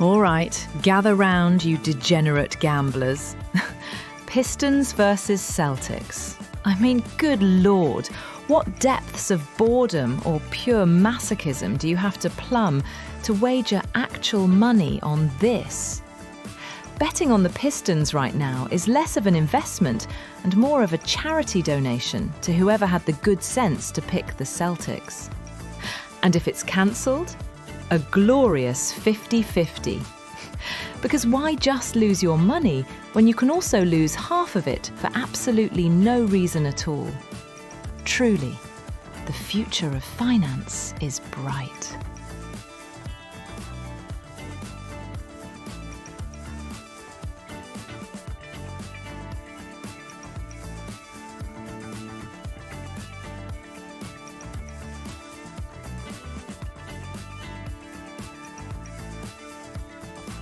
All right, gather round, you degenerate gamblers. Pistons versus Celtics. I mean, good Lord, what depths of boredom or pure masochism do you have to plumb to wager actual money on this? Betting on the Pistons right now is less of an investment and more of a charity donation to whoever had the good sense to pick the Celtics. And if it's cancelled, a glorious 50-50. Because why just lose your money when you can also lose half of it for absolutely no reason at all? Truly, the future of finance is bright.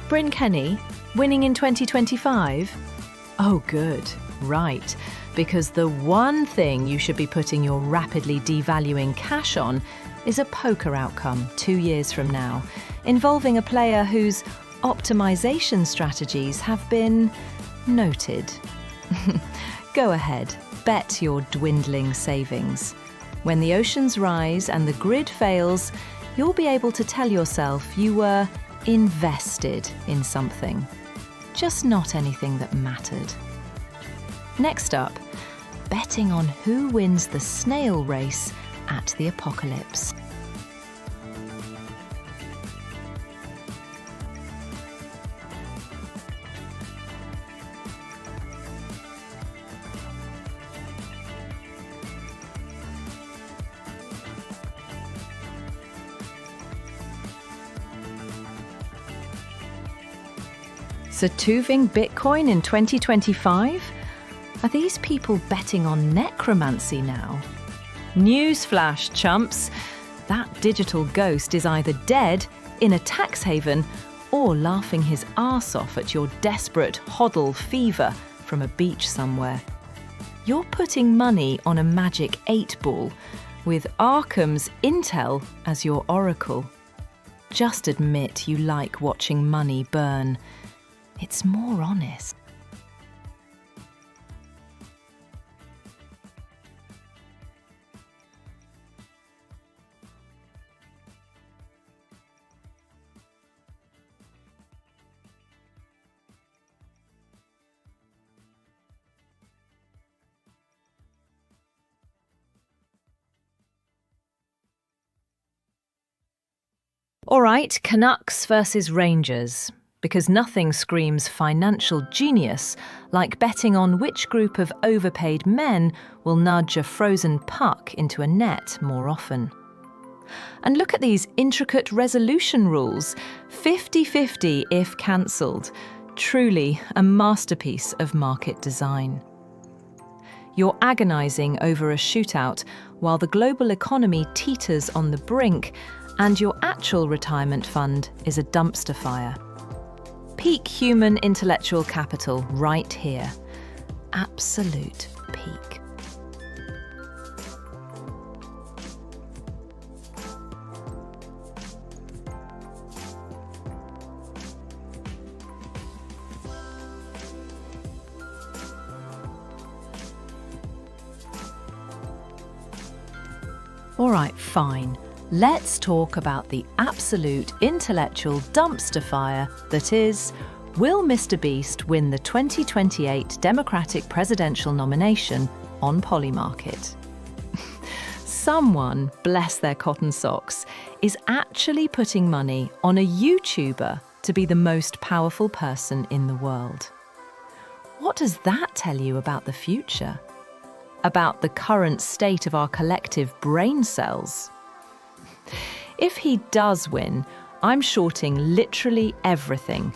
Bryn Kenny, winning in 2025? Oh, good. Right. Because the one thing you should be putting your rapidly devaluing cash on is a poker outcome 2 years from now, involving a player whose optimization strategies have been noted. Go ahead, bet your dwindling savings. When the oceans rise and the grid fails, you'll be able to tell yourself you were invested in something, just not anything that mattered. Next up, betting on who wins the snail race at the apocalypse. Satuving Bitcoin in 2025? Are these people betting on necromancy now? Newsflash, chumps! That digital ghost is either dead, in a tax haven, or laughing his arse off at your desperate hodl fever from a beach somewhere. You're putting money on a magic 8-ball, with Arkham's Intel as your oracle. Just admit you like watching money burn. It's more honest. All right, Canucks versus Rangers. Because nothing screams financial genius like betting on which group of overpaid men will nudge a frozen puck into a net more often. And look at these intricate resolution rules, 50-50 if cancelled. Truly a masterpiece of market design. You're agonising over a shootout while the global economy teeters on the brink and your actual retirement fund is a dumpster fire. Peak human intellectual capital right here. Absolute peak. All right, fine. Let's talk about the absolute intellectual dumpster fire that is, will MrBeast win the 2028 Democratic presidential nomination on Polymarket? Someone, bless their cotton socks, is actually putting money on a YouTuber to be the most powerful person in the world. What does that tell you about the future? About the current state of our collective brain cells? If he does win, I'm shorting literally everything,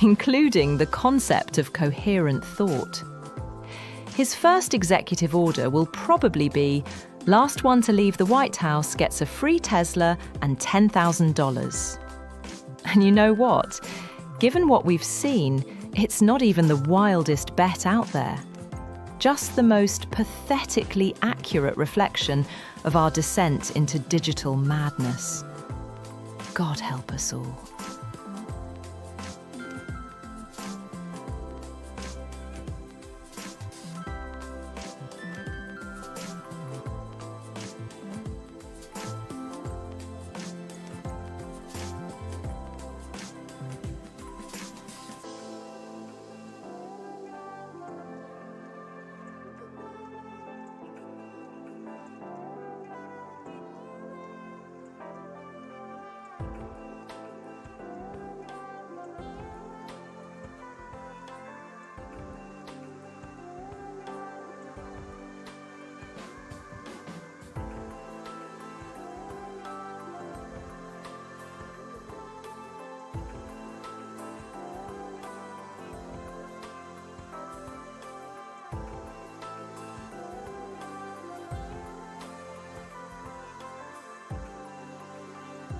including the concept of coherent thought. His first executive order will probably be, last one to leave the White House gets a free Tesla and $10,000. And you know what? Given what we've seen, it's not even the wildest bet out there. Just the most pathetically accurate reflection of our descent into digital madness. God help us all.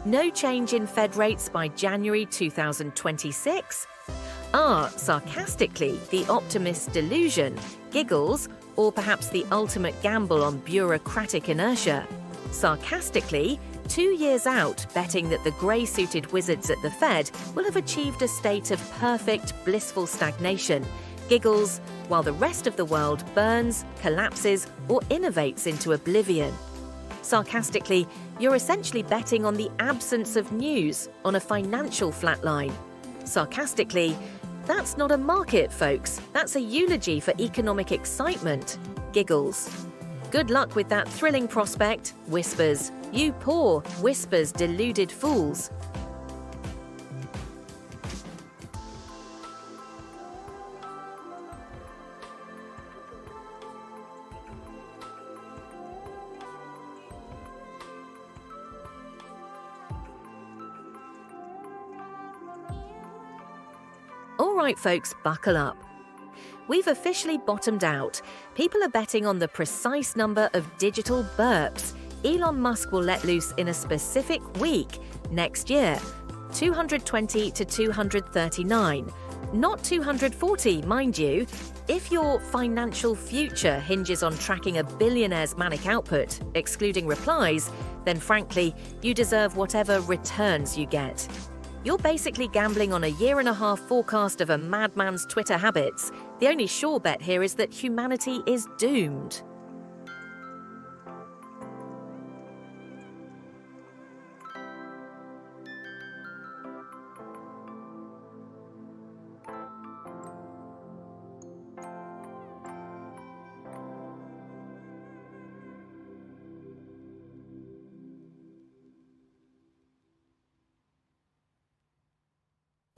No change in Fed rates by January 2026? Sarcastically, the optimist's delusion, giggles, or perhaps the ultimate gamble on bureaucratic inertia. Sarcastically, 2 years out, betting that the grey-suited wizards at the Fed will have achieved a state of perfect, blissful stagnation. Giggles, while the rest of the world burns, collapses, or innovates into oblivion. Sarcastically, you're essentially betting on the absence of news, on a financial flatline. Sarcastically, that's not a market, folks. That's a eulogy for economic excitement. Giggles. Good luck with that thrilling prospect, whispers. You poor, whispers, deluded fools. All right, folks, buckle up. We've officially bottomed out. People are betting on the precise number of digital burps Elon Musk will let loose in a specific week next year. 220 to 239. Not 240, mind you. If your financial future hinges on tracking a billionaire's manic output, excluding replies, then frankly, you deserve whatever returns you get. You're basically gambling on a year-and-a-half forecast of a madman's Twitter habits. The only sure bet here is that humanity is doomed.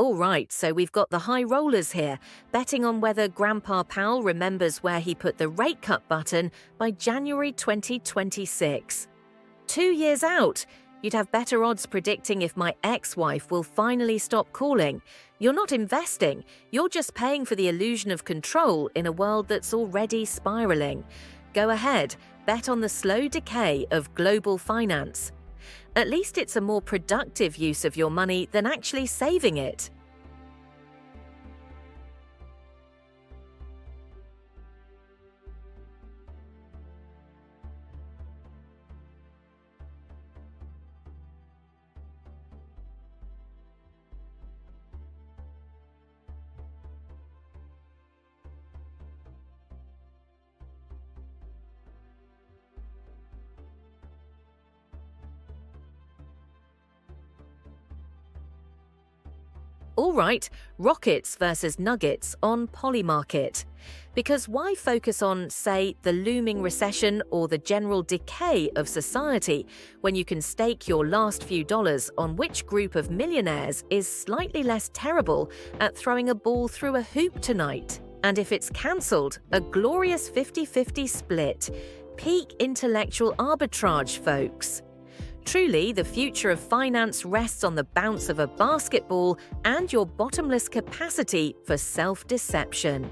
All right, so we've got the high rollers here, betting on whether Grandpa Powell remembers where he put the rate cut button by January 2026. 2 years out, you'd have better odds predicting if my ex-wife will finally stop calling. You're not investing, you're just paying for the illusion of control in a world that's already spiraling. Go ahead, bet on the slow decay of global finance. At least it's a more productive use of your money than actually saving it. All right, rockets versus nuggets on Polymarket. Because why focus on, say, the looming recession or the general decay of society when you can stake your last few dollars on which group of millionaires is slightly less terrible at throwing a ball through a hoop tonight? And if it's cancelled, a glorious 50-50 split. Peak intellectual arbitrage, folks. Truly, the future of finance rests on the bounce of a basketball and your bottomless capacity for self-deception.